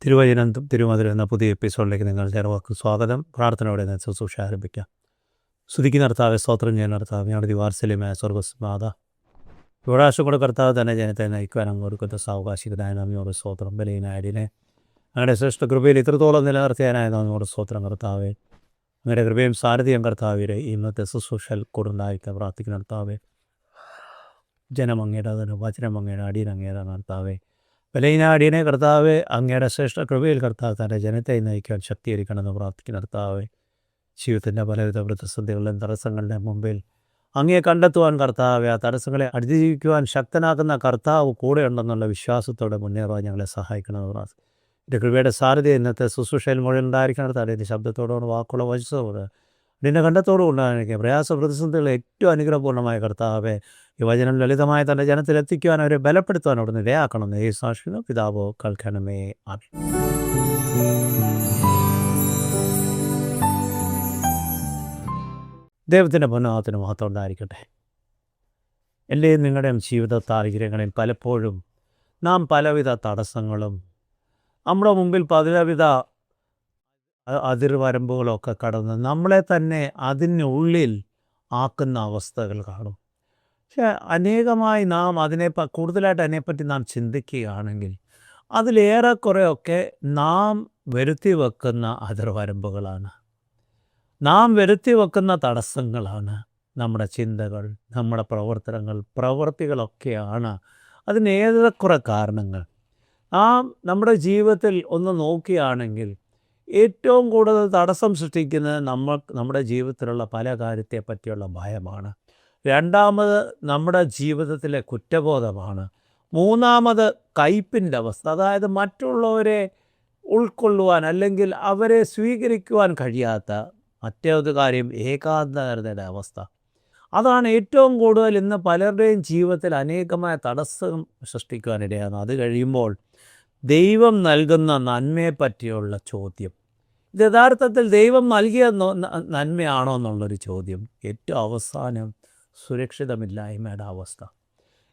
തിരുവചനം തിരുമധുരം എന്ന പുതിയ എപ്പിസോഡിലേക്ക് നിങ്ങൾ ചേർവാക്കും സ്വാഗതം. പ്രാർത്ഥനയോടെ ഞാൻ ശുശ്രൂഷ ആരംഭിക്കാം. സ്തുതിക്കുന്ന കർത്താവെ, സ്തോത്രം ചെയ്യുന്ന കർത്താവ്, ഞങ്ങളുടെ വാത്സല്യമായ സ്വർഗസ്മാത യുവരാശം കൂടെ കർത്താവ് തന്നെ ജനത്തെ നയിക്കുവാൻ അങ്ങ് കൊടുക്കുന്ന സാവകാശികനായ നന്ദിയോട് സ്തോത്രം. ബലഹീനായതിനെ അങ്ങയുടെ ശ്രേഷ്ഠ കൃപയിൽ ഇത്രത്തോളം നിലനിർത്തിയാനായ നന്ദിയോട് സ്തോത്രം കർത്താവെ. അങ്ങയുടെ കൃപയും സാരഥിയും കർത്താവിനെ ഇന്നത്തെ ശുശ്രൂഷയിൽ കൂടുണ്ടായിരിക്കാൻ പ്രാർത്ഥിക്കുന്ന കർത്താവെ. ജനം അങ്ങയുടെ വചനം അങ്ങയുടെ അടിയൻ അങ്ങയുടെ കർത്താവെ. ബലഹീനാടിയനെ കർത്താവെ അങ്ങയുടെ ശ്രേഷ്ഠ കൃപയിൽ കർത്താവ് തൻ്റെ ജനത്തെ നയിക്കാൻ ശക്തീകരിക്കണമെന്ന് പ്രാർത്ഥിക്കുന്ന കർത്താവെ. ജീവിതത്തിൻ്റെ പലവിധ പ്രതിസന്ധികളുടെയും തടസ്സങ്ങളുടെയും മുമ്പിൽ അങ്ങയെ കണ്ടെത്തുവാൻ കർത്താവെ, ആ തടസ്സങ്ങളെ അതിജീവിക്കുവാൻ ശക്തനാക്കുന്ന കർത്താവ് കൂടെ ഉണ്ടെന്നുള്ള വിശ്വാസത്തോടെ മുന്നേറാൻ ഞങ്ങളെ സഹായിക്കണമെന്ന് പ്രാർത്ഥിക്കും. എൻ്റെ കൃപയുടെ സാരഥി ഇന്നത്തെ ശുശ്രൂഷയിൽ മുഴുവൻ ഉണ്ടായിരിക്കണം കർത്താവെ. എൻ്റെ ശബ്ദത്തോടുകൊണ്ട് വാക്കുള്ള വചസ്സോട് നിൻ്റെ കണ്ടത്തോടും ഉണ്ടായിരിക്കുക. പ്രയാസ പ്രതിസന്ധികൾ ഏറ്റവും അനുഗ്രഹപൂർണ്ണമായ കർത്താവെ, ഈ വചനം ലളിതമായ തൻ്റെ ജനത്തിലെത്തിക്കുവാൻ അവരെ ബലപ്പെടുത്തുവാൻ അവിടുന്ന് ഇടയാക്കണം. ഈ സാക്ഷിനോ പിതാവോ കേൾക്കണമേ. ആമേൻ. ദൈവത്തിൻ്റെ പൊന്നാമത്തിന് മഹത്വം ഉണ്ടായിരിക്കട്ടെ. എൻ്റെയും നിങ്ങളുടെയും ജീവിത സാഹചര്യങ്ങളിൽ പലപ്പോഴും നാം പലവിധ തടസ്സങ്ങളും നമ്മുടെ മുമ്പിൽ പലവിധ അതിർവരമ്പുകളൊക്കെ കടന്ന് നമ്മളെ തന്നെ അതിനുള്ളിൽ ആക്കുന്ന അവസ്ഥകൾ കാണും. പക്ഷേ അനേകമായി നാം കൂടുതലായിട്ട് അതിനെപ്പറ്റി നാം ചിന്തിക്കുകയാണെങ്കിൽ അതിലേറെക്കുറെയൊക്കെ നാം വരുത്തി വെക്കുന്ന അതിർവരമ്പുകളാണ്, നാം വരുത്തി വെക്കുന്ന തടസ്സങ്ങളാണ്. നമ്മുടെ ചിന്തകൾ, നമ്മുടെ പ്രവർത്തികളൊക്കെയാണ് അതിനേറെക്കുറെ കാരണങ്ങൾ. നമ്മുടെ ജീവിതത്തിൽ ഒന്ന് നോക്കുകയാണെങ്കിൽ ഏറ്റവും കൂടുതൽ തടസ്സം സൃഷ്ടിക്കുന്നത് നമ്മുടെ ജീവിതത്തിലുള്ള പല കാര്യത്തെ പറ്റിയുള്ള ഭയമാണ്. രണ്ടാമത് നമ്മുടെ ജീവിതത്തിലെ കുറ്റബോധമാണ്. മൂന്നാമത് കയ്പിൻ്റെ അവസ്ഥ, അതായത് മറ്റുള്ളവരെ ഉൾക്കൊള്ളുവാൻ അല്ലെങ്കിൽ അവരെ സ്വീകരിക്കുവാൻ കഴിയാത്ത മറ്റേത് കാര്യം ഏകാന്തതയുടെ അവസ്ഥ. അതാണ് ഏറ്റവും കൂടുതൽ ഇന്ന് പലരുടെയും ജീവിതത്തിൽ അനേകമായ തടസ്സം സൃഷ്ടിക്കുവാനിടയാണ്. അത് കഴിയുമ്പോൾ ദൈവം നൽകുന്ന നന്മയെ പറ്റിയുള്ള ചോദ്യം, ഇത് യഥാർത്ഥത്തിൽ ദൈവം നൽകിയ നന്മയാണോ എന്നുള്ളൊരു ചോദ്യം. ഏറ്റവും അവസാനം സുരക്ഷിതമില്ലായ്മയുടെ അവസ്ഥ.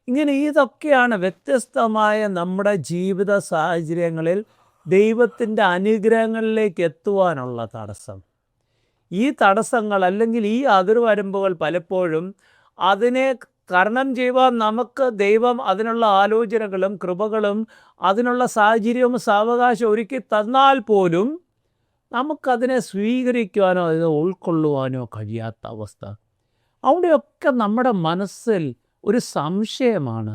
ഇങ്ങനെ ഇതൊക്കെയാണ് വ്യത്യസ്തമായ നമ്മുടെ ജീവിത സാഹചര്യങ്ങളിൽ ദൈവത്തിൻ്റെ അനുഗ്രഹങ്ങളിലേക്ക് എത്തുവാനുള്ള തടസ്സം. ഈ തടസ്സങ്ങൾ അല്ലെങ്കിൽ ഈ അതിർവരമ്പുകൾ പലപ്പോഴും അതിനെ തരണം ചെയ്യുവാൻ നമുക്ക് ദൈവം അതിനുള്ള ആലോചനകളും കൃപകളും അതിനുള്ള സാഹചര്യവും സാവകാശം ഒരുക്കി തന്നാൽ പോലും നമുക്കതിനെ സ്വീകരിക്കുവാനോ അതിനെ ഉൾക്കൊള്ളുവാനോ കഴിയാത്ത അവസ്ഥ. അവിടെയൊക്കെ നമ്മുടെ മനസ്സിൽ ഒരു സംശയമാണ്,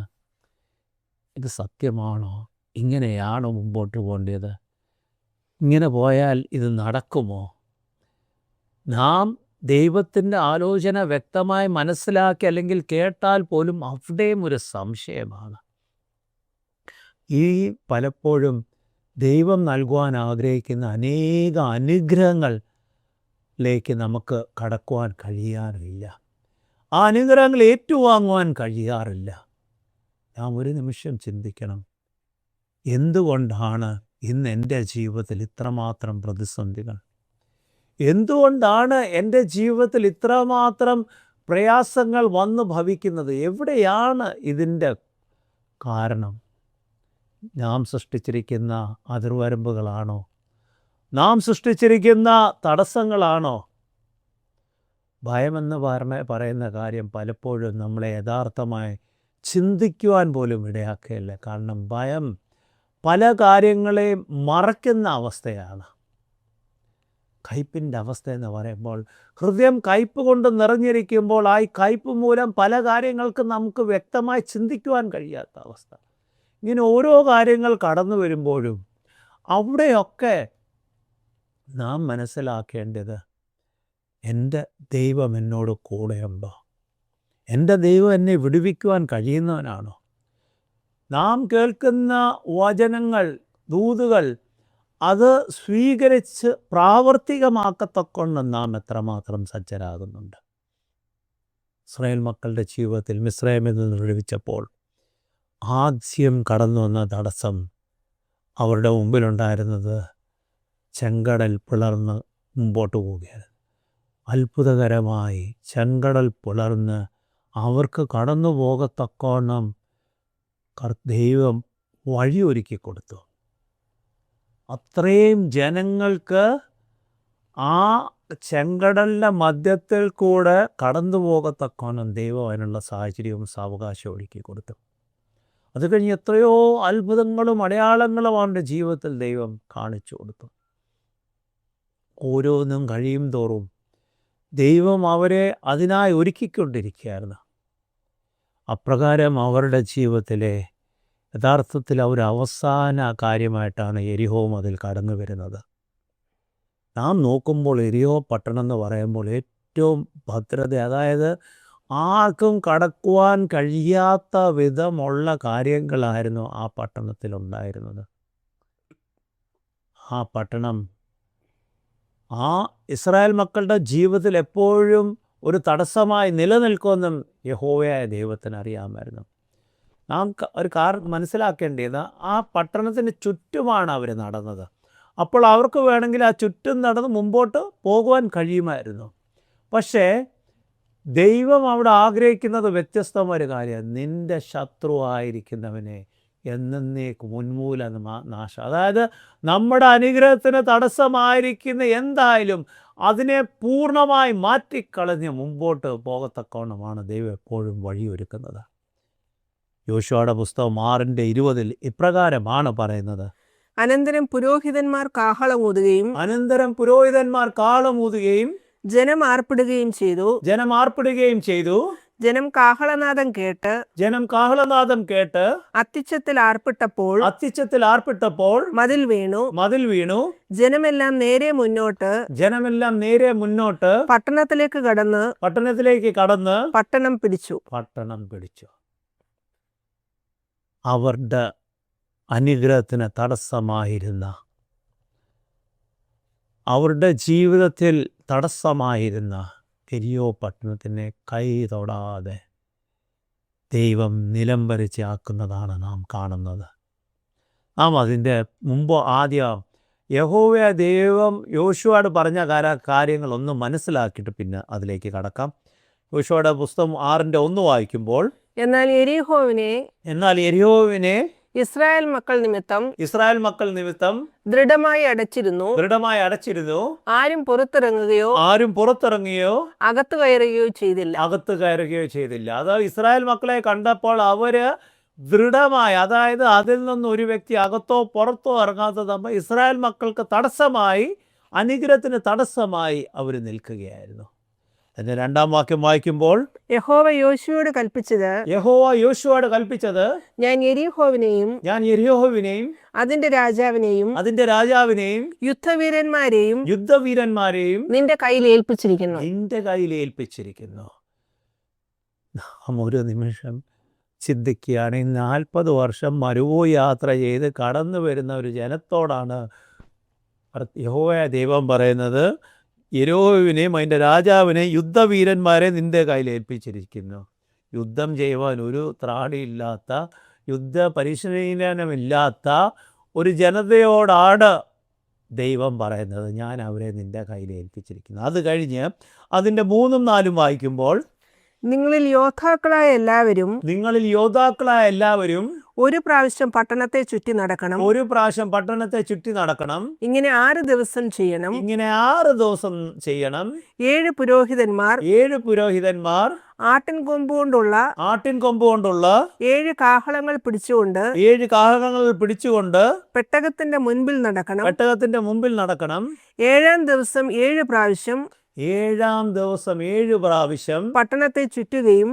ഇത് സത്യമാണോ? ഇങ്ങനെയാണോ മുമ്പോട്ട് പോകേണ്ടത്? ഇങ്ങനെ പോയാൽ ഇത് നടക്കുമോ? നാം ദൈവത്തിൻ്റെ ആലോചന വ്യക്തമായി മനസ്സിലാക്കി അല്ലെങ്കിൽ കേട്ടാൽ പോലും അവിടെയും ഒരു സംശയമാണ്. ഈ പലപ്പോഴും ദൈവം നൽകുവാൻ ആഗ്രഹിക്കുന്ന അനേക അനുഗ്രഹങ്ങളിലേക്ക് നമുക്ക് കടക്കുവാൻ കഴിയാറില്ല. ആ അനുഗ്രഹങ്ങൾ ഏറ്റുവാങ്ങുവാൻ കഴിയാറില്ല. നാം ഒരു നിമിഷം ചിന്തിക്കണം, എന്തുകൊണ്ടാണ് ഇന്ന് എൻ്റെ ജീവിതത്തിൽ ഇത്രമാത്രം പ്രതിസന്ധികൾ? എന്തുകൊണ്ടാണ് എൻ്റെ ജീവിതത്തിൽ ഇത്രമാത്രം പ്രയാസങ്ങൾ വന്നു ഭവിക്കുന്നത്? എവിടെയാണ് ഇതിൻ്റെ കാരണം? നാം സൃഷ്ടിച്ചിരിക്കുന്ന അതിർവരമ്പുകളാണോ? നാം സൃഷ്ടിച്ചിരിക്കുന്ന തടസ്സങ്ങളാണോ? ഭയമെന്ന് പറയുന്ന കാര്യം പലപ്പോഴും നമ്മളെ യഥാർത്ഥമായി ചിന്തിക്കുവാൻ പോലും ഇടയാക്കുകയില്ല. കാരണം ഭയം പല കാര്യങ്ങളെയും മറയ്ക്കുന്ന അവസ്ഥയാണ്. കയ്പിൻ്റെ അവസ്ഥ എന്ന് പറയുമ്പോൾ ഹൃദയം കയ്പ് കൊണ്ട് നിറഞ്ഞിരിക്കുമ്പോൾ ആ കയ്പ് മൂലം പല കാര്യങ്ങൾക്കും നമുക്ക് വ്യക്തമായി ചിന്തിക്കുവാൻ കഴിയാത്ത അവസ്ഥ. ഇങ്ങനെ ഓരോ കാര്യങ്ങൾ കടന്നു വരുമ്പോഴും അവിടെയൊക്കെ നാം മനസ്സിലാക്കേണ്ടത്, എൻ്റെ ദൈവം എന്നോട് കൂടെയുണ്ടോ? എൻ്റെ ദൈവം എന്നെ വിടുവിക്കുവാൻ കഴിയുന്നവനാണോ? നാം കേൾക്കുന്ന വചനങ്ങൾ, ദൂതുകൾ, അത് സ്വീകരിച്ച് പ്രാവർത്തികമാക്കത്തക്കൊണ്ട് നാം എത്രമാത്രം സജ്ജരാകുന്നുണ്ട്? ഇസ്രായേൽ മക്കളുടെ ജീവിതത്തിൽ മിസ്രയീമിൽ നിന്ന് വിടുവിച്ചപ്പോൾ ആദ്യം കടന്നു വന്ന തടസ്സം, അവരുടെ മുമ്പിലുണ്ടായിരുന്നത് ചെങ്കടൽ പിളർന്ന് മുമ്പോട്ട് പോവുകയാണ്. അത്ഭുതകരമായി ചെങ്കടൽ പിളർന്ന് അവർക്ക് കടന്നു പോകത്തക്കോണം ദൈവം വഴിയൊരുക്കി കൊടുത്തു. അത്രയും ജനങ്ങൾക്ക് ആ ചെങ്കടലിൻ്റെ മധ്യത്തിൽ കൂടെ കടന്നു പോകത്തക്കോണം ദൈവം അതിനുള്ള സാഹചര്യവും സാവകാശവും ഒരുക്കി കൊടുത്തു. അത് കഴിഞ്ഞ് എത്രയോ അത്ഭുതങ്ങളും അടയാളങ്ങളും അവൻ്റെ ജീവിതത്തിൽ ദൈവം കാണിച്ചു കൊടുത്തു. ഓരോന്നും കഴിയും തോറും ദൈവം അവരെ അതിനായി ഒരുക്കിക്കൊണ്ടിരിക്കുകയായിരുന്നു. അപ്രകാരം അവരുടെ ജീവിതത്തിലെ യഥാർത്ഥത്തിൽ ഒരു അവസാന കാര്യമായിട്ടാണ് യെരിഹോ മതിൽ കടന്നു വരുന്നത്. നാം നോക്കുമ്പോൾ യെരിഹോ പട്ടണം എന്ന് പറയുമ്പോൾ ഏറ്റവും ഭദ്രത, അതായത് ആർക്കും കടക്കുവാൻ കഴിയാത്ത വിധമുള്ള കാര്യങ്ങളായിരുന്നു ആ പട്ടണത്തിലുണ്ടായിരുന്നത്. ആ പട്ടണം ആ ഇസ്രായേൽ മക്കളുടെ ജീവിതത്തിൽ എപ്പോഴും ഒരു തടസ്സമായി നിലനിൽക്കുമെന്നും യഹോവയായ ദൈവത്തിന് അറിയാമായിരുന്നു. നാം ഒരു മനസ്സിലാക്കേണ്ടത് ആ പട്ടണത്തിന് ചുറ്റുമാണ് അവർ നടന്നത്. അപ്പോൾ അവർക്ക് വേണമെങ്കിൽ ആ ചുറ്റും നടന്ന് മുമ്പോട്ട് പോകുവാൻ കഴിയുമായിരുന്നു. പക്ഷേ ദൈവം അവിടെ ആഗ്രഹിക്കുന്നത് വ്യത്യസ്തമായ കാര്യമാണ്. നിൻ്റെ ശത്രുവായിരിക്കുന്നവനെ എന്നേക്ക് ഉന്മൂല നാശം. അതായത് നമ്മുടെ അനുഗ്രഹത്തിന് തടസ്സമായിരിക്കുന്ന എന്തായാലും അതിനെ പൂർണ്ണമായി മാറ്റിക്കളഞ്ഞ് മുമ്പോട്ട് പോകത്തക്കവണ്ണമാണ് ദൈവം എപ്പോഴും വഴിയൊരുക്കുന്നത്. യോശുവയുടെ പുസ്തകം 6:20 ഇപ്രകാരമാണ് പറയുന്നത്: അനന്തരം പുരോഹിതന്മാർ കാഹളമൂതുകയും ജനം ആർപ്പിടുകയും ചെയ്തു. ജനം കാഹളനാദം കേട്ട് അത്യുച്ചത്തിൽ ആർപ്പിട്ടപ്പോൾ മതിൽ വീണു. ജനമെല്ലാം നേരെ മുന്നോട്ട് പട്ടണത്തിലേക്ക് കടന്ന് പട്ടണം പിടിച്ചു. അവരുടെ അനുഗ്രഹത്തിന് തടസ്സമായിരുന്ന, അവരുടെ ജീവിതത്തിൽ തടസ്സമായിരുന്ന യെരിഹോ പട്ടണത്തിനെ കൈ തൊടാതെ ദൈവം നിലംപരിച്ചാക്കുന്നതാണ് നാം കാണുന്നത്. നാം അതിൻ്റെ മുമ്പ് ആദ്യം യഹോവയായ ദൈവം യോശുവയോട് പറഞ്ഞ കാര്യങ്ങളൊന്നും മനസ്സിലാക്കിയിട്ട് പിന്നെ അതിലേക്ക് കടക്കാം. യോശുവയുടെ പുസ്തകം 6:1 വായിക്കുമ്പോൾ, എന്നാൽ യെരിഹോവിനെ ഇസ്രായേൽ മക്കൾ നിമിത്തം ദൃഢമായി അടച്ചിരുന്നു. ആരും പുറത്തിറങ്ങുകയോ അകത്ത് കയറുകയോ ചെയ്തില്ല. അതായത് ഇസ്രായേൽ മക്കളെ കണ്ടപ്പോൾ അവര് ദൃഢമായി, അതായത് അതിൽ നിന്ന് ഒരു വ്യക്തി അകത്തോ പുറത്തോ ഇറങ്ങാത്തത് ഇസ്രായേൽ മക്കൾക്ക് തടസ്സമായി, അനുഗ്രഹത്തിന് തടസ്സമായി അവർ നിൽക്കുകയായിരുന്നു. അതിന്റെ 2-ാം വാക്യം വായിക്കുമ്പോൾ, യഹോവ യോശുവയോട് കൽപ്പിച്ചത് ഞാൻ യെരിഹോവിനെയും അതിന്റെ രാജാവിനെയും യുദ്ധവീരന്മാരെയും നിന്റെ കയ്യിൽ ഏൽപ്പിച്ചിരിക്കുന്നു. നാം ഒരു നിമിഷം ചിന്തിക്കുകയാണെങ്കിൽ 40 വർഷം മരുഭൂമി യാത്ര ചെയ്ത് കടന്നു വരുന്ന ഒരു ജനത്തോടാണ് യഹോവയായ ദൈവം പറയുന്നത്, യെരിഹോവിനെയും അതിൻ്റെ രാജാവിനെയും യുദ്ധവീരന്മാരെ നിന്റെ കയ്യിൽ ഏൽപ്പിച്ചിരിക്കുന്നു. യുദ്ധം ചെയ്യുവാൻ ഒരു ത്രാണിയില്ലാത്ത, യുദ്ധ പരിശീലനമില്ലാത്ത ഒരു ജനതയോടാണ് ദൈവം പറയുന്നത്, ഞാൻ അവരെ നിന്റെ കയ്യിൽ ഏൽപ്പിച്ചിരിക്കുന്നു. അത് കഴിഞ്ഞ് അതിൻ്റെ 3-ഉം 4-ഉം വായിക്കുമ്പോൾ, നിങ്ങളിൽ യോദ്ധാക്കളായ എല്ലാവരും ഒരു പ്രാവശ്യം പട്ടണത്തെ ചുറ്റി നടക്കണം. ഇങ്ങനെ 6 ദിവസം ചെയ്യണം. 7 പുരോഹിതന്മാർ ആട്ടിൻകൊമ്പ് കൊണ്ടുള്ള 7 കാഹളങ്ങൾ പിടിച്ചുകൊണ്ട് പെട്ടകത്തിന്റെ മുൻപിൽ നടക്കണം. 7-ാം ദിവസം 7 പ്രാവശ്യം പട്ടണത്തെ ചുറ്റുകയും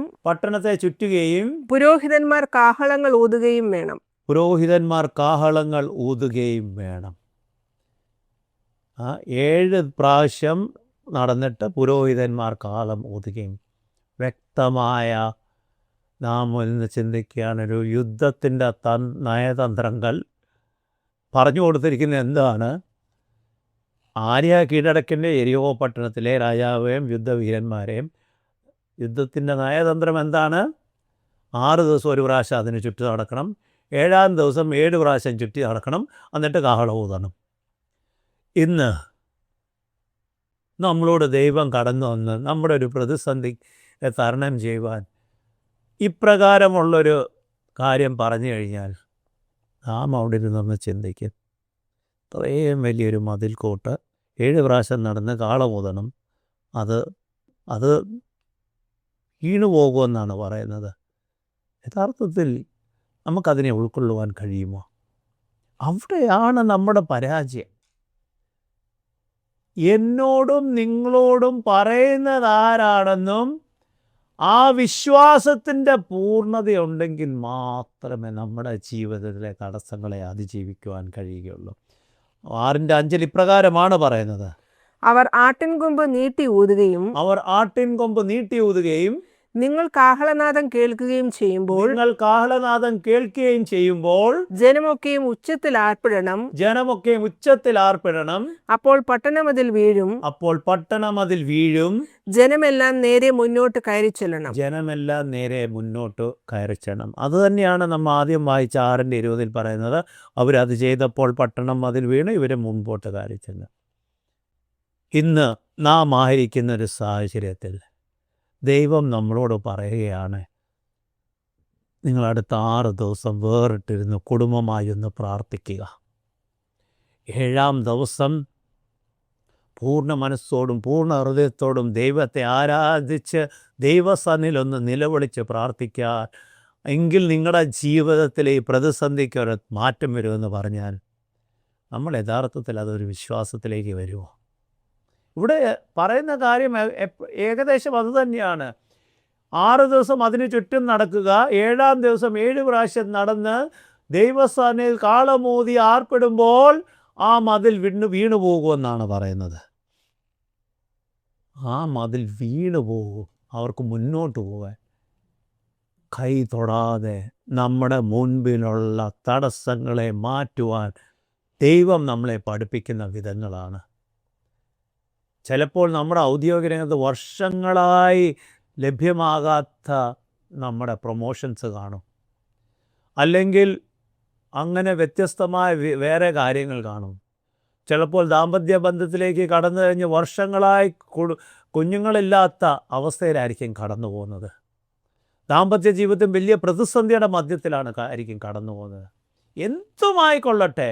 പുരോഹിതന്മാർ കാഹളങ്ങൾ ഊതുകയും വേണം. 7 പ്രാവശ്യം നടന്നിട്ട് പുരോഹിതന്മാർ കാഹളം ഊതുകയും. വ്യക്തമായ നാം ഒന്ന് ചിന്തിക്കുകയാണ്, ഒരു യുദ്ധത്തിൻ്റെ നയതന്ത്രങ്ങൾ പറഞ്ഞു കൊടുത്തിരിക്കുന്നത് എന്താണ്? ആരെയാ കീഴടക്കേണ്ട? യെരിഹോ പട്ടണത്തിലെ രാജാവേയും യുദ്ധവീരന്മാരെയും. യുദ്ധത്തിൻ്റെ നയതന്ത്രം എന്താണ്? 6 ദിവസം 1 പ്രാവശ്യം അതിന് ചുറ്റി നടക്കണം. 7-ാം ദിവസം 7 പ്രാവശ്യം ചുറ്റി നടക്കണം. എന്നിട്ട് കാഹളം ഊതണം. ഇന്ന് നമ്മളോട് ദൈവം കടന്നു വന്ന് നമ്മുടെ ഒരു പ്രതിസന്ധി തരണം ചെയ്യുവാൻ ഇപ്രകാരമുള്ളൊരു കാര്യം പറഞ്ഞു കഴിഞ്ഞാൽ നാം അവിടെ ഇരുന്നൊന്ന് ചിന്തിക്കും. അത്രയും വലിയൊരു മതിൽക്കോട്ട് 7 പ്രാവശ്യം നടന്ന് കാളമൂതണം. അത് വീണു പോകുമെന്നാണ് പറയുന്നത്. യഥാർത്ഥത്തിൽ നമുക്കതിനെ ഉൾക്കൊള്ളുവാൻ കഴിയുമോ? അവിടെയാണ് നമ്മുടെ പരാജയം. എന്നോടും നിങ്ങളോടും പറയുന്നതാരാണെന്നും ആ വിശ്വാസത്തിൻ്റെ പൂർണ്ണതയുണ്ടെങ്കിൽ മാത്രമേ നമ്മുടെ ജീവിതത്തിലെ തടസ്സങ്ങളെ അതിജീവിക്കുവാൻ കഴിയുകയുള്ളൂ. 6:5 ഇപ്രകാരമാണ് പറയുന്നത്: അവർ ആട്ടിൻകൊമ്പ് നീട്ടി ഊതുകയും നിങ്ങൾ കാഹളനാദം കേൾക്കുകയും ചെയ്യുമ്പോൾ ജനമൊക്കെയും ഉച്ചത്തിൽ ആർപ്പിടണം. അപ്പോൾ പട്ടണമതിൽ വീഴും. ജനമെല്ലാം നേരെ മുന്നോട്ട് കയറി ചെല്ലണം. അത് തന്നെയാണ് നമ്മൾ ആദ്യം വായിച്ച 6:20 പറയുന്നത്. അവരത് ചെയ്തപ്പോൾ പട്ടണം അതിൽ വീണ് ഇവരെ മുൻപോട്ട് കയറി ചെന്നു. ഇന്ന് നാം ആയിരിക്കുന്ന ഒരു സാഹചര്യത്തിൽ ദൈവം നമ്മളോട് പറയുകയാണ്, നിങ്ങൾ അടുത്ത 6 ദിവസം വേറിട്ടിരുന്ന് കുടുംബമായി ഒന്ന് പ്രാർത്ഥിക്കുക. 7-ാം ദിവസം പൂർണ്ണ മനസ്സോടും പൂർണ്ണ ഹൃദയത്തോടും ദൈവത്തെ ആരാധിച്ച് ദൈവസന്നിധിയിലൊന്ന് നിലവിളിച്ച് പ്രാർത്ഥിക്കുക. എങ്കിൽ നിങ്ങളുടെ ജീവിതത്തിലെ ഈ പ്രതിസന്ധിക്ക് ഒരു മാറ്റം വരുമെന്ന് പറഞ്ഞാൽ നമ്മൾ യഥാർത്ഥത്തിൽ അതൊരു വിശ്വാസത്തിലേക്ക് വരുമോ? ഇവിടെ പറയുന്ന കാര്യം ഏകദേശം അതുതന്നെയാണ്. 6 ദിവസം അതിന് ചുറ്റും നടക്കുക, 7-ാം ദിവസം 7 പ്രാവശ്യം നടന്ന് ദൈവസന്നിധിയിൽ കാളമൂതി ആർപ്പിടുമ്പോൾ ആ മതിൽ വീണു പോകുമെന്നാണ് പറയുന്നത്. ആ മതിൽ വീണു പോകും. അവർക്ക് മുന്നോട്ട് പോകാൻ കൈ തൊടാതെ നമ്മുടെ മുൻപിലുള്ള തടസ്സങ്ങളെ മാറ്റുവാൻ ദൈവം നമ്മളെ പഠിപ്പിക്കുന്ന വിധങ്ങളാണ്. ചിലപ്പോൾ നമ്മുടെ ഔദ്യോഗിക രംഗത്ത് വർഷങ്ങളായി ലഭ്യമാകാത്ത നമ്മുടെ പ്രൊമോഷൻസ് കാണും. അല്ലെങ്കിൽ അങ്ങനെ വ്യത്യസ്തമായ വേറെ കാര്യങ്ങൾ കാണും. ചിലപ്പോൾ ദാമ്പത്യ ബന്ധത്തിലേക്ക് കടന്നു കഴിഞ്ഞ് വർഷങ്ങളായി കുഞ്ഞുങ്ങളില്ലാത്ത അവസ്ഥയിലായിരിക്കും കടന്നു പോകുന്നത്. ദാമ്പത്യ ജീവിതം വലിയ പ്രതിസന്ധിയുടെ മധ്യത്തിലായിരിക്കും കടന്നു പോകുന്നത്. എന്തുമായിക്കൊള്ളട്ടെ,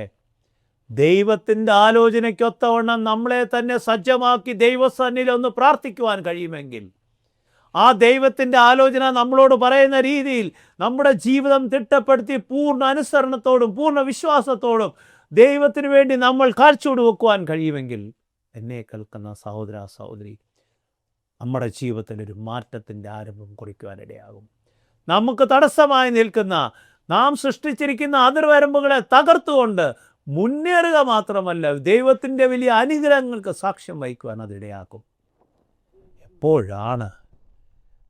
ദൈവത്തിൻ്റെ ആലോചനയ്ക്കൊത്തവണ്ണം നമ്മളെ തന്നെ സജ്ജമാക്കി ദൈവസന്നിധിയിൽ ഒന്ന് പ്രാർത്ഥിക്കുവാൻ കഴിയുമെങ്കിൽ ആ ദൈവത്തിൻ്റെ ആലോചന നമ്മളോട് പറയുന്ന രീതിയിൽ നമ്മുടെ ജീവിതം തിട്ടപ്പെടുത്തി പൂർണ്ണ അനുസരണത്തോടും പൂർണ്ണ വിശ്വാസത്തോടും ദൈവത്തിന് വേണ്ടി നമ്മൾ കാഴ്ചവെച്ച് വെക്കുവാൻ കഴിയുമെങ്കിൽ എന്നെ കേൾക്കുന്ന സഹോദര സഹോദരി, നമ്മുടെ ജീവിതത്തിലൊരു മാറ്റത്തിൻ്റെ ആരംഭം കുറിക്കുവാനിടയാകും. നമുക്ക് തടസ്സമായി നിൽക്കുന്ന നാം സൃഷ്ടിച്ചിരിക്കുന്ന അതിർവരമ്പുകളെ തകർത്തുകൊണ്ട് മുന്നേറുക മാത്രമല്ല, ദൈവത്തിൻ്റെ വലിയ അനുഗ്രഹങ്ങൾക്ക് സാക്ഷ്യം വഹിക്കുവാൻ അതിടയാക്കും. എപ്പോഴാണ്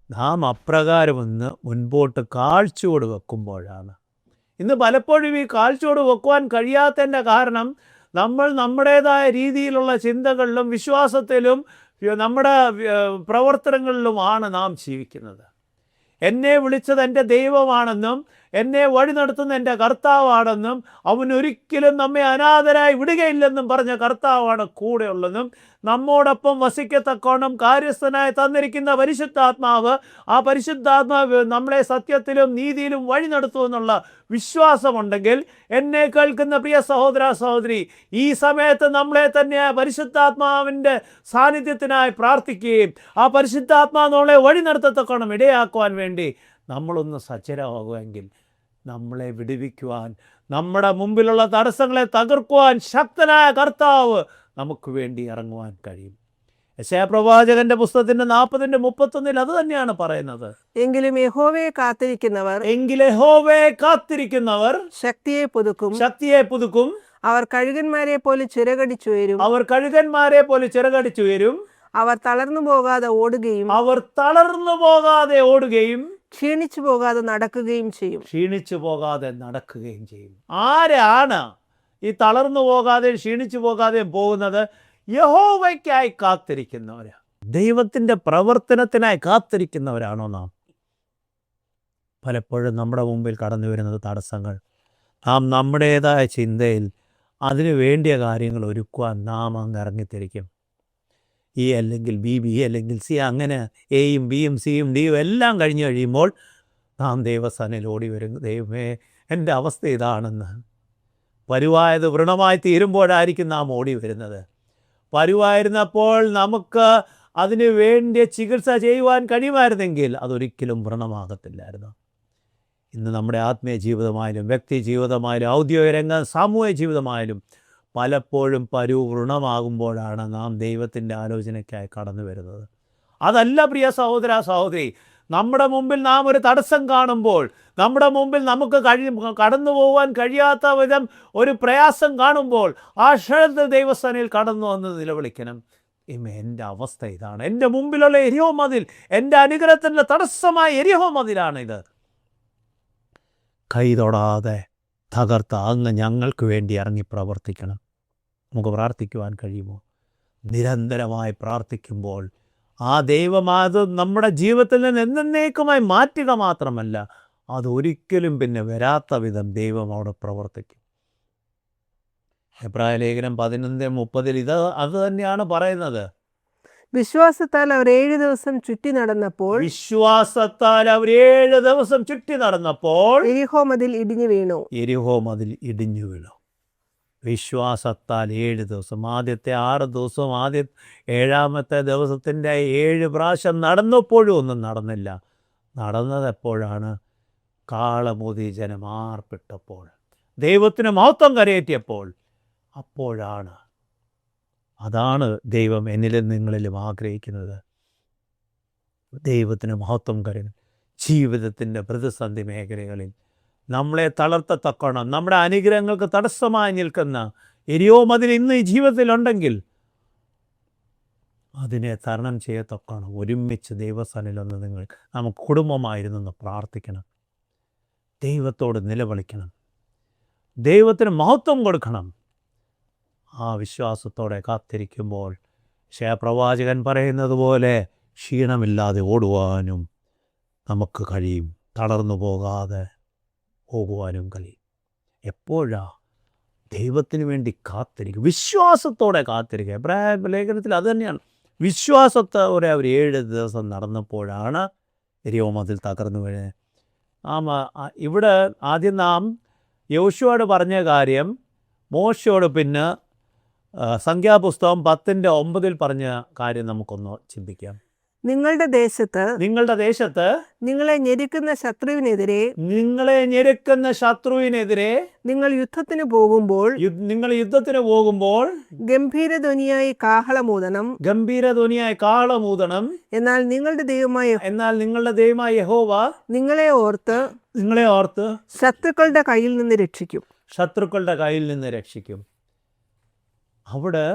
നാം അപ്രകാരമൊന്ന് മുൻപോട്ട് കാഴ്ചയോട് വെക്കുമ്പോഴാണ്. ഇന്ന് പലപ്പോഴും ഈ കാഴ്ചയോട് വെക്കുവാൻ കഴിയാത്തതിൻ്റെ കാരണം നമ്മൾ നമ്മുടേതായ രീതിയിലുള്ള ചിന്തകളിലും വിശ്വാസത്തിലും നമ്മുടെ പ്രവർത്തനങ്ങളിലുമാണ് നാം ജീവിക്കുന്നത്. എന്നെ വിളിച്ചത് എൻ്റെ ദൈവമാണെന്നും എന്നെ വഴി നടത്തുന്ന എൻ്റെ കർത്താവാണെന്നും അവനൊരിക്കലും നമ്മെ അനാഥരായി വിടുകയില്ലെന്നും പറഞ്ഞ കർത്താവാണ് കൂടെയുള്ളതെന്നും നമ്മോടൊപ്പം വസിക്കത്തക്കോണം കാര്യസ്ഥനായി തന്നിരിക്കുന്ന പരിശുദ്ധാത്മാവ്, ആ പരിശുദ്ധാത്മാവ് നമ്മളെ സത്യത്തിലും നീതിയിലും വഴി നടത്തുമെന്നുള്ള വിശ്വാസമുണ്ടെങ്കിൽ എന്നെ കേൾക്കുന്ന പ്രിയ സഹോദര സഹോദരി, ഈ സമയത്ത് നമ്മളെ തന്നെ പരിശുദ്ധാത്മാവിൻ്റെ സാന്നിധ്യത്തിനായി പ്രാർത്ഥിക്കുകയും ആ പരിശുദ്ധാത്മാവ് നമ്മളെ വഴി നടത്തത്തക്കോണം ഇടയാക്കുവാൻ വേണ്ടി നമ്മളൊന്ന് സജ്ജരാകുമെങ്കിൽ നമ്മളെ വിടുവിക്കുവാൻ, നമ്മുടെ മുമ്പിലുള്ള തടസ്സങ്ങളെ തകർക്കുവാൻ ശക്തനായ കർത്താവ് നമുക്ക് വേണ്ടി ഇറങ്ങുവാൻ കഴിയും. യെശയ്യാ പ്രവാചകന്റെ പുസ്തകത്തിന്റെ 40:31 അത് തന്നെയാണ് പറയുന്നത്. എങ്കിലും യഹോവയെ കാത്തിരിക്കുന്നവർ ശക്തിയെ പുതുക്കും. അവർ കഴുകന്മാരെ പോലെ ചിറകടിച്ചു ഉയരും. അവർ തളർന്നു പോകാതെ ഓടുകയും ക്ഷീണിച്ചു പോകാതെ നടക്കുകയും ചെയ്യും. ആരാണ് ഈ തളർന്നു പോകാതെ ക്ഷീണിച്ചു പോകാതെ പോകുന്നത്? യഹോവയ്ക്കായി കാത്തിരിക്കുന്നവരാ, ദൈവത്തിൻ്റെ പ്രവർത്തനത്തിനായി കാത്തിരിക്കുന്നവരാണോ നാം? പലപ്പോഴും നമ്മുടെ മുമ്പിൽ കടന്നു വരുന്നത് തടസ്സങ്ങൾ. നാം നമ്മുടേതായ ചിന്തയിൽ അതിനു വേണ്ടിയ കാര്യങ്ങൾ ഒരുക്കുവാൻ നാം അങ്ങ് ഇറങ്ങിത്തിരിക്കും. ഇ അല്ലെങ്കിൽ ബി, ബി അല്ലെങ്കിൽ സി, അങ്ങനെ എയും ബിയും സിയും ഡിയും എല്ലാം കഴിഞ്ഞ് കഴിയുമ്പോൾ നാം ദൈവസന്നിധിയിൽ ഓടി വരും. ദൈവമേ, എൻ്റെ അവസ്ഥ ഇതാണെന്ന്. പരുവായത് വ്രണമായി തീരുമ്പോഴായിരിക്കും നാം ഓടി വരുന്നത്. പരുവായിരുന്നപ്പോൾ നമുക്ക് അതിന് വേണ്ടി ചികിത്സ ചെയ്യുവാൻ കഴിയുമായിരുന്നെങ്കിൽ അതൊരിക്കലും വ്രണമാകത്തില്ലായിരുന്നു. ഇന്ന് നമ്മുടെ ആത്മീയ ജീവിതമായാലും വ്യക്തി ജീവിതമായാലും ഔദ്യോഗിക രംഗം സാമൂഹിക ജീവിതമായാലും പലപ്പോഴും വ്രണമാകുമ്പോഴാണ് നാം ദൈവത്തിൻ്റെ ആലോചനയ്ക്കായി കടന്നു വരുന്നത്. അതല്ല പ്രിയ സഹോദര സഹോദരി, നമ്മുടെ മുമ്പിൽ നാം ഒരു തടസ്സം കാണുമ്പോൾ, നമ്മുടെ മുമ്പിൽ നമുക്ക് കടന്നു പോകാൻ കഴിയാത്ത വിധം ഒരു പ്രയാസം കാണുമ്പോൾ ആ ക്ഷണത്തിൽ ദൈവസേനയിൽ കടന്നു വന്ന് നിലവിളിക്കണം, എൻ്റെ അവസ്ഥ ഇതാണ്, എൻ്റെ മുമ്പിലുള്ള എരിഹോ മതിൽ, എൻ്റെ അനുഗ്രഹത്തിൻ്റെ തടസ്സമായ എരിഹോ മതിലാണിത്. കൈ തൊടാതെ തകർത്ത അങ്ങ് ഞങ്ങൾക്ക് വേണ്ടി ഇറങ്ങി പ്രവർത്തിക്കണം. നമുക്ക് പ്രാർത്ഥിക്കുവാൻ കഴിയുമോ? നിരന്തരമായി പ്രാർത്ഥിക്കുമ്പോൾ ആ ദൈവം അത് നമ്മുടെ ജീവിതത്തിൽ നിന്ന് എന്നേക്കുമായി മാറ്റുക മാത്രമല്ല, അതൊരിക്കലും പിന്നെ വരാത്ത വിധം ദൈവം അവിടെ പ്രവർത്തിക്കും. എബ്രായ ലേഖനം 11:30 അത് തന്നെയാണ് പറയുന്നത്. വിശ്വാസത്താൽ അവർ 7 ദിവസം ചുറ്റി നടന്നപ്പോൾ എരിഹോ മതിൽ ഇടിഞ്ഞു വീണു. വിശ്വാസത്താൽ 7 ദിവസം, ആദ്യത്തെ 6 ദിവസം, ഏഴാമത്തെ ദിവസത്തിൻ്റെ 7 പ്രാവശ്യം നടന്നപ്പോഴും ഒന്നും നടന്നില്ല. നടന്നത് എപ്പോഴാണ്? കാളമൂതി ജനം ആർപ്പിട്ടപ്പോൾ, ദൈവത്തിന് മഹത്വം കരയേറ്റിയപ്പോൾ, അപ്പോഴാണ്. അതാണ് ദൈവം എന്നിലും നിങ്ങളിലും ആഗ്രഹിക്കുന്നത്. ദൈവത്തിന് മഹത്വം കരയുന്നു. ജീവിതത്തിൻ്റെ പ്രതിസന്ധി മേഖലകളിൽ നമ്മളെ തളർത്തത്തക്കണം, നമ്മുടെ അനുഗ്രഹങ്ങൾക്ക് തടസ്സമായി നിൽക്കുന്ന എരിയോ മതിൽ ഇന്ന് ഈ ജീവിതത്തിലുണ്ടെങ്കിൽ അതിനെ തരണം ചെയ്യത്തക്കണം. ഒരുമിച്ച് ദൈവസന്നിധിയിലൊന്ന് നമുക്ക് കുടുംബമായിരുന്നെന്ന് പ്രാർത്ഥിക്കണം. ദൈവത്തോട് നിലവിളിക്കണം. ദൈവത്തിന് മഹത്വം കൊടുക്കണം. ആ വിശ്വാസത്തോടെ കാത്തിരിക്കുമ്പോൾ പ്രവാചകൻ പറയുന്നത് പോലെ ക്ഷീണമില്ലാതെ ഓടുവാനും നമുക്ക് കഴിയും. തളർന്നു പോകാതെ പോകുവാനും കഴിയും. എപ്പോഴാ? ദൈവത്തിന് വേണ്ടി കാത്തിരിക്കും, വിശ്വാസത്തോടെ കാത്തിരിക്കുക. എബ്രായ ലേഖനത്തിൽ അത് തന്നെയാണ്. വിശ്വാസത്തോടെ അവർ 7 ദിവസം നടന്നപ്പോഴാണ് എരിഹോ മതിൽ തകർന്നു വീഴുന്നത്. ഇവിടെ ആദ്യം നാം യോശുവയോട് പറഞ്ഞ കാര്യം മോശയോട് പിന്നെ സംഖ്യാപുസ്തകം 10:9 പറഞ്ഞ കാര്യം നമുക്കൊന്ന് ചിന്തിക്കാം. നിങ്ങളുടെ ദേശത്ത് നിങ്ങളെ ഞെരുക്കുന്ന ശത്രുവിനെതിരെ നിങ്ങൾ യുദ്ധത്തിന് പോകുമ്പോൾ ഗംഭീരധ്വനിയായി കാഹളമൂതണം. എന്നാൽ നിങ്ങളുടെ ദൈവമായ യഹോവ നിങ്ങളെ ഓർത്ത് ശത്രുക്കളുടെ കയ്യിൽ നിന്ന് രക്ഷിക്കും. അവിടെ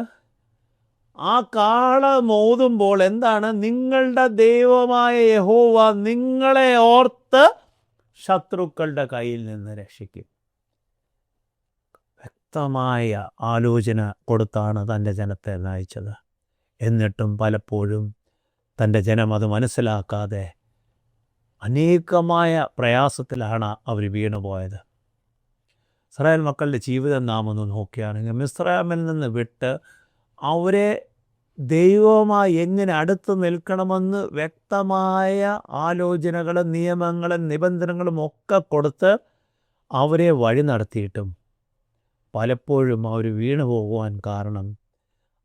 ആ കാളമൂതുമ്പോൾ എന്താണ്? നിങ്ങളുടെ ദൈവമായ യഹോവ നിങ്ങളെ ഓർത്ത് ശത്രുക്കളുടെ കയ്യിൽ നിന്ന് രക്ഷിക്കും. വ്യക്തമായ ആലോചന കൊടുത്താണ് തൻ്റെ ജനത്തെ നയിച്ചത്. എന്നിട്ടും പലപ്പോഴും തൻ്റെ ജനം അത് മനസ്സിലാക്കാതെ അനേകമായ പ്രയാസത്തിലാണ് അവർ വീണുപോയത്. ഇസ്രായേൽ മക്കളുടെ ജീവിതം നാം ഒന്ന് നോക്കുകയാണെങ്കിൽ മിസ്രയീമിൽ നിന്ന് വിട്ട് അവരെ ദൈവവുമായി എങ്ങനെ അടുത്ത് നിൽക്കണമെന്ന് വ്യക്തമായ ആലോചനകളും നിയമങ്ങളും നിബന്ധനകളും ഒക്കെ കൊടുത്ത് അവരെ വഴി നടത്തിയിട്ടും പലപ്പോഴും അവർ വീണു പോകുവാൻ കാരണം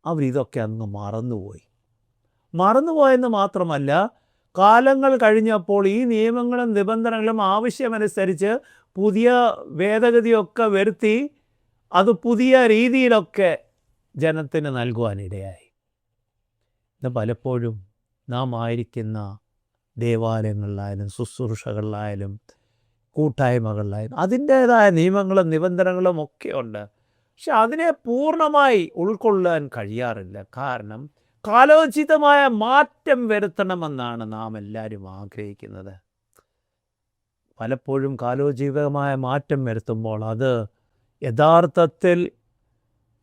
അവരിതൊക്കെ അങ്ങ് മറന്നുപോയെന്ന് മാത്രമല്ല, കാലങ്ങൾ കഴിഞ്ഞപ്പോൾ ഈ നിയമങ്ങളും നിബന്ധനകളും ആവശ്യമനുസരിച്ച് പുതിയ ഭേദഗതിയൊക്കെ വരുത്തി അത് പുതിയ രീതിയിലൊക്കെ ജനത്തിന് നൽകുവാനിടയായി. ഇന്ന് പലപ്പോഴും നാം ആയിരിക്കുന്ന ദേവാലയങ്ങളിലായാലും ശുശ്രൂഷകളിലായാലും കൂട്ടായ്മകളിലായാലും അതിൻ്റേതായ നിയമങ്ങളും നിബന്ധനകളും ഒക്കെ ഉണ്ട്. പക്ഷെ അതിനെ പൂർണ്ണമായി ഉൾക്കൊള്ളാൻ കഴിയാറില്ല. കാരണം കാലോചിതമായ മാറ്റം വരുത്തണമെന്നാണ് നാം എല്ലാവരും ആഗ്രഹിക്കുന്നത്. പലപ്പോഴും കാലോചിതമായ മാറ്റം വരുത്തുമ്പോൾ അത് യഥാർത്ഥത്തിൽ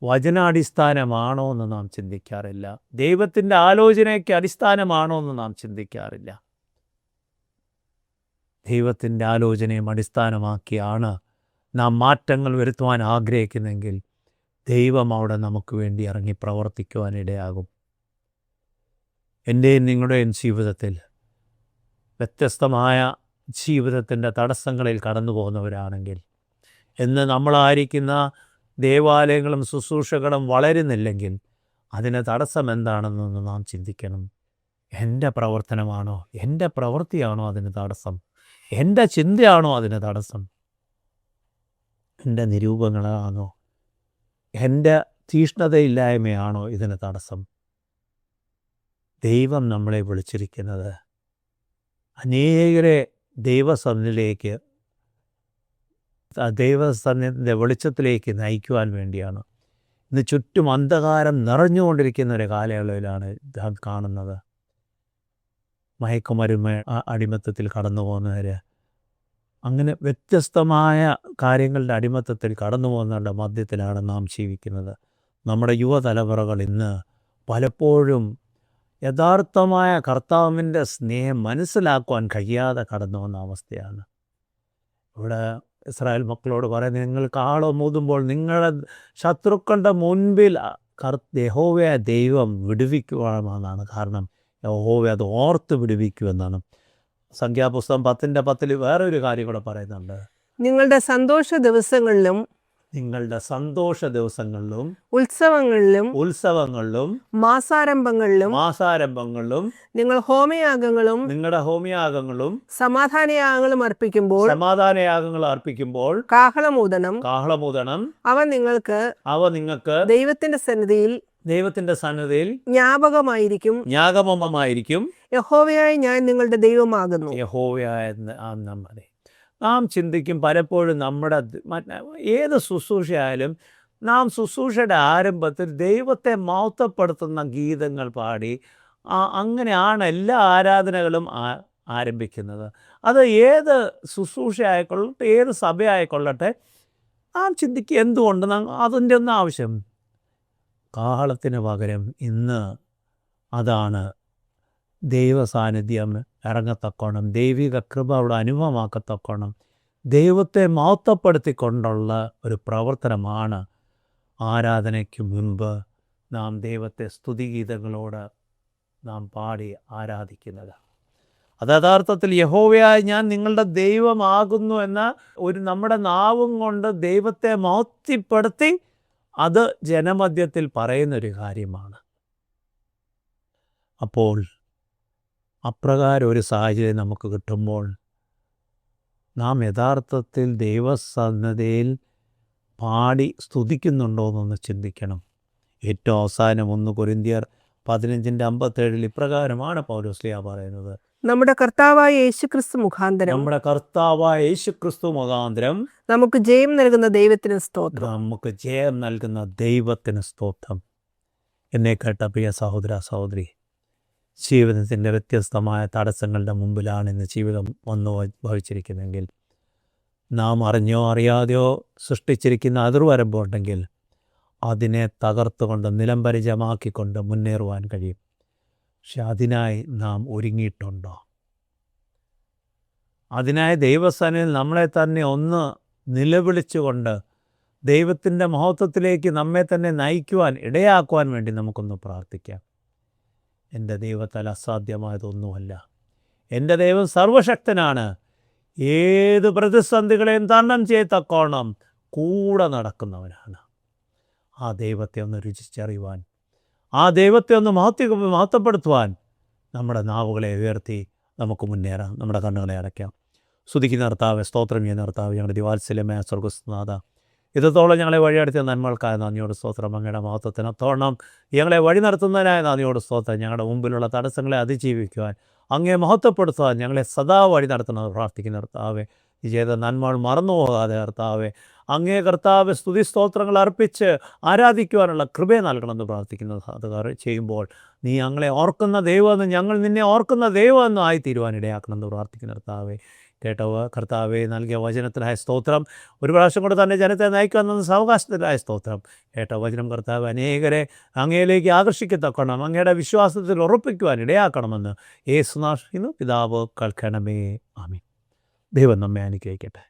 വചനാടിസ്ഥാനമാണോ എന്ന് നാം ചിന്തിക്കാറില്ല. ദൈവത്തിൻ്റെ ആലോചനയ്ക്ക് അടിസ്ഥാനമാണോ എന്ന് നാം ചിന്തിക്കാറില്ല. ദൈവത്തിൻ്റെ ആലോചനയും അടിസ്ഥാനമാക്കിയാണ് നാം മാറ്റങ്ങൾ വരുത്തുവാൻ ആഗ്രഹിക്കുന്നെങ്കിൽ ദൈവം അവിടെ നമുക്ക് വേണ്ടി ഇറങ്ങി പ്രവർത്തിക്കുവാനിടയാകും. എൻ്റെയും നിങ്ങളുടെയും ജീവിതത്തിൽ വ്യത്യസ്തമായ ജീവിതത്തിൻ്റെ തടസ്സങ്ങളിൽ കടന്നു പോകുന്നവരാണെങ്കിൽ, എന്ന് നമ്മളായിരിക്കുന്ന ദേവാലയങ്ങളും ശുശ്രൂഷകളും വളരുന്നില്ലെങ്കിൽ അതിന് തടസ്സം എന്താണെന്നൊന്ന് നാം ചിന്തിക്കണം. എൻ്റെ പ്രവർത്തനമാണോ, എൻ്റെ പ്രവൃത്തിയാണോ അതിന് തടസ്സം? എൻ്റെ ചിന്തയാണോ അതിന് തടസ്സം? എൻ്റെ നിരൂപങ്ങളാണോ, എൻ്റെ തീഷ്ണതയില്ലായ്മയാണോ ഇതിന് തടസ്സം? ദൈവം നമ്മളെ വിളിച്ചിരിക്കുന്നത് അനേകരെ ദൈവസന്നിധിയിലേക്ക്, ദൈവസന്നിധിയുടെ വെളിച്ചത്തിലേക്ക് നയിക്കുവാൻ വേണ്ടിയാണ്. ഇന്ന് ചുറ്റും അന്ധകാരം നിറഞ്ഞുകൊണ്ടിരിക്കുന്ന ഒരു കാലയളവിലാണ് ഞാൻ കാണുന്നത്. മയക്കുമരുന്ന് അടിമത്തത്തിൽ കടന്നു പോകുന്നവർ, അങ്ങനെ വ്യത്യസ്തമായ കാര്യങ്ങളുടെ അടിമത്തത്തിൽ കടന്നു പോകുന്നവരുടെ മധ്യത്തിലാണ് നാം ജീവിക്കുന്നത്. നമ്മുടെ യുവതലമുറകൾ ഇന്ന് പലപ്പോഴും യഥാർത്ഥമായ കർത്താവിൻ്റെ സ്നേഹം മനസ്സിലാക്കുവാൻ കഴിയാതെ കടന്നു വന്ന അവസ്ഥയാണ്. ഇവിടെ ഇസ്രായേൽ മക്കളോട് പറയുന്നത്, നിങ്ങൾ കാളം ഊതുമ്പോൾ നിങ്ങളുടെ ശത്രുക്കളുടെ മുൻപിൽ യഹോവയെ ദൈവം വിടുവിക്കുവാനാണ്. കാരണം യഹോവ അത് ഓർത്ത് വിടുവിക്കുമെന്നാണ്. സംഖ്യാപുസ്തകം 10:10 വേറൊരു കാര്യം കൂടെ പറയുന്നുണ്ട്. നിങ്ങളുടെ സന്തോഷ ദിവസങ്ങളിലും നിങ്ങളുടെ സന്തോഷ ദിവസങ്ങളിലും ഉത്സവങ്ങളിലും മാസാരംഭങ്ങളിലും നിങ്ങൾ ഹോമയാഗങ്ങളും നിങ്ങളുടെ ഹോമയാഗങ്ങളും സമാധാനയാഗങ്ങളും അർപ്പിക്കുമ്പോൾ കാഹളമൂതണം. അവ നിങ്ങൾക്ക് ദൈവത്തിന്റെ സന്നിധിയിൽ ജ്ഞാപകമായിരിക്കും. യഹോവയായ ഞാൻ നിങ്ങളുടെ ദൈവമാകുന്നു. നാം ചിന്തിക്കും പലപ്പോഴും നമ്മുടെ ഏത് ശുശ്രൂഷയായാലും നാം ശുശ്രൂഷയുടെ ആരംഭത്തിൽ ദൈവത്തെ മഹത്വപ്പെടുത്തുന്ന ഗീതങ്ങൾ പാടി അങ്ങനെയാണ് എല്ലാ ആരാധനകളും ആരംഭിക്കുന്നത്. അത് ഏത് ശുശ്രൂഷ ആയിക്കൊള്ളട്ടെ, ഏത് സഭ ആയിക്കൊള്ളട്ടെ, നാം ചിന്തിക്കുക എന്തുകൊണ്ട് അതിൻ്റെ ഒന്നും ആവശ്യം. കാഹളത്തിന് പകരം ഇന്ന് അതാണ് ദൈവ സാന്നിധ്യം ഇറങ്ങത്തക്കോണം, ദൈവിക കൃപ അവിടെ അനുഭവമാക്കത്തക്കോണം, ദൈവത്തെ മഹത്വപ്പെടുത്തിക്കൊണ്ടുള്ള ഒരു പ്രവർത്തനമാണ് ആരാധനയ്ക്ക് മുൻപ് നാം ദൈവത്തെ സ്തുതിഗീതങ്ങളോട് നാം പാടി ആരാധിക്കുന്നത്. അത് യഥാർത്ഥത്തിൽ യഹോവയായ ഞാൻ നിങ്ങളുടെ ദൈവമാകുന്നു എന്ന ഒരു നമ്മുടെ നാവും കൊണ്ട് ദൈവത്തെ മഹത്വപ്പെടുത്തി അത് ജനമധ്യത്തിൽ പറയുന്നൊരു കാര്യമാണ്. അപ്പോൾ അപ്രകാരം ഒരു സാഹചര്യം നമുക്ക് കിട്ടുമ്പോൾ നാം യഥാർത്ഥത്തിൽ ദൈവസന്നദ്ധയിൽ പാടി സ്തുതിക്കുന്നുണ്ടോ എന്നൊന്ന് ചിന്തിക്കണം. ഏറ്റവും അവസാനം 1 കൊരിന്ത്യർ 15:57 ഇപ്രകാരമാണ് പൗലോസ്ലീഹ പറയുന്നത്, നമ്മുടെ കർത്താവായ യേശുക്രിസ്തു മുഖാന്തരം നമുക്ക് ജയം നൽകുന്ന ദൈവത്തിന് സ്തോത്രം. എന്നെ കേട്ട പ്രിയ സഹോദര സഹോദരി, ജീവിതത്തിൻ്റെ വ്യത്യസ്തമായ തടസ്സങ്ങളുടെ മുമ്പിലാണ് ഇന്ന് ജീവിതം വന്നു ഭവിച്ചിരിക്കുന്നതെങ്കിൽ, നാം അറിഞ്ഞോ അറിയാതെയോ സൃഷ്ടിച്ചിരിക്കുന്ന അതിർവരമ്പുണ്ടെങ്കിൽ അതിനെ തകർത്തുകൊണ്ട് നിലംപരിചയമാക്കിക്കൊണ്ട് മുന്നേറുവാൻ കഴിയും. പക്ഷെ അതിനായി നാം ഒരുങ്ങിയിട്ടുണ്ടോ? അതിനായി ദൈവസന്നിധിയിൽ നമ്മളെ തന്നെ ഒന്ന് നിലവിളിച്ചുകൊണ്ട് ദൈവത്തിൻ്റെ മഹത്വത്തിലേക്ക് നമ്മെ തന്നെ നയിക്കുവാൻ ഇടയാക്കുവാൻ വേണ്ടി നമുക്കൊന്ന് പ്രാർത്ഥിക്കാം. എൻ്റെ ദൈവത്താൽ അസാധ്യമായതൊന്നുമല്ല. എൻ്റെ ദൈവം സർവശക്തനാണ്. ഏത് പ്രതിസന്ധികളെയും തരണം ചെയ്യത്തക്കോണം കൂടെ നടക്കുന്നവനാണ്. ആ ദൈവത്തെ ഒന്ന് രുചിച്ചറിയുവാൻ, ആ ദൈവത്തെ ഒന്ന് മഹത്വപ്പെടുത്തുവാൻ നമ്മുടെ നാവുകളെ ഉയർത്തി നമുക്ക് മുന്നേറാം. നമ്മുടെ കണ്ണുകളെ അടയ്ക്കാം. സ്തുതിക്കുന്ന കർത്താവേ, സ്തോത്രം ചെയ്യുന്ന കർത്താവേ, ഞങ്ങളുടെ ദിവാത്സല്യമേ സ്വർഗ്ഗസ്നാഥ, ഇതോളം ഞങ്ങളെ വഴിയടത്തിയ നന്മകൾക്കായ നന്ദിയോട് സ്തോത്രം. അങ്ങയുടെ മഹത്വത്തിനത്തോണം ഞങ്ങളെ വഴി നടത്തുന്നതിനായ നന്ദിയോട് സ്തോത്രം. ഞങ്ങളുടെ മുമ്പിലുള്ള തടസ്സങ്ങളെ അതിജീവിക്കുവാൻ, അങ്ങേ മഹത്വപ്പെടുത്തുവാൻ ഞങ്ങളെ സദാ വഴി നടത്തുന്നത് പ്രാർത്ഥിക്കുന്ന കർത്താവേ, ഈ ചെയ്ത നന്മകൾ മറന്നുപോകാതെ കർത്താവേ, അങ്ങേ കർത്താവ് സ്തുതി സ്തോത്രങ്ങൾ അർപ്പിച്ച് ആരാധിക്കുവാനുള്ള കൃപയെ നൽകണമെന്ന് പ്രാർത്ഥിക്കുന്നത്. അത് ചെയ്യുമ്പോൾ നീ ഞങ്ങളെ ഓർക്കുന്ന ദൈവമെന്ന്, ഞങ്ങൾ നിന്നെ ഓർക്കുന്ന ദൈവമെന്ന് ആയിത്തീരുവാനിടയാക്കണമെന്ന് പ്രാർത്ഥിക്കുന്ന കർത്താവേ, കേട്ടവ കർത്താവെ നൽകിയ വചനത്തിനായ സ്തോത്രം. ഒരു പ്രാവശ്യം കൂടെ തന്നെ ജനത്തെ നയിക്കുമെന്ന സാവകാശത്തിനായ സ്തോത്രം. കേട്ട വചനം കർത്താവ് അനേകരെ അങ്ങയിലേക്ക് ആകർഷിക്കത്തക്കണം, അങ്ങയുടെ വിശ്വാസത്തിൽ ഉറപ്പിക്കുവാൻ ഇടയാക്കണമെന്ന് യേശുനാമത്തിൽ പിതാവ് കേൾക്കണമേ. ആമീൻ. ദൈവം നമ്മെ അനുഗ്രഹിക്കട്ടെ.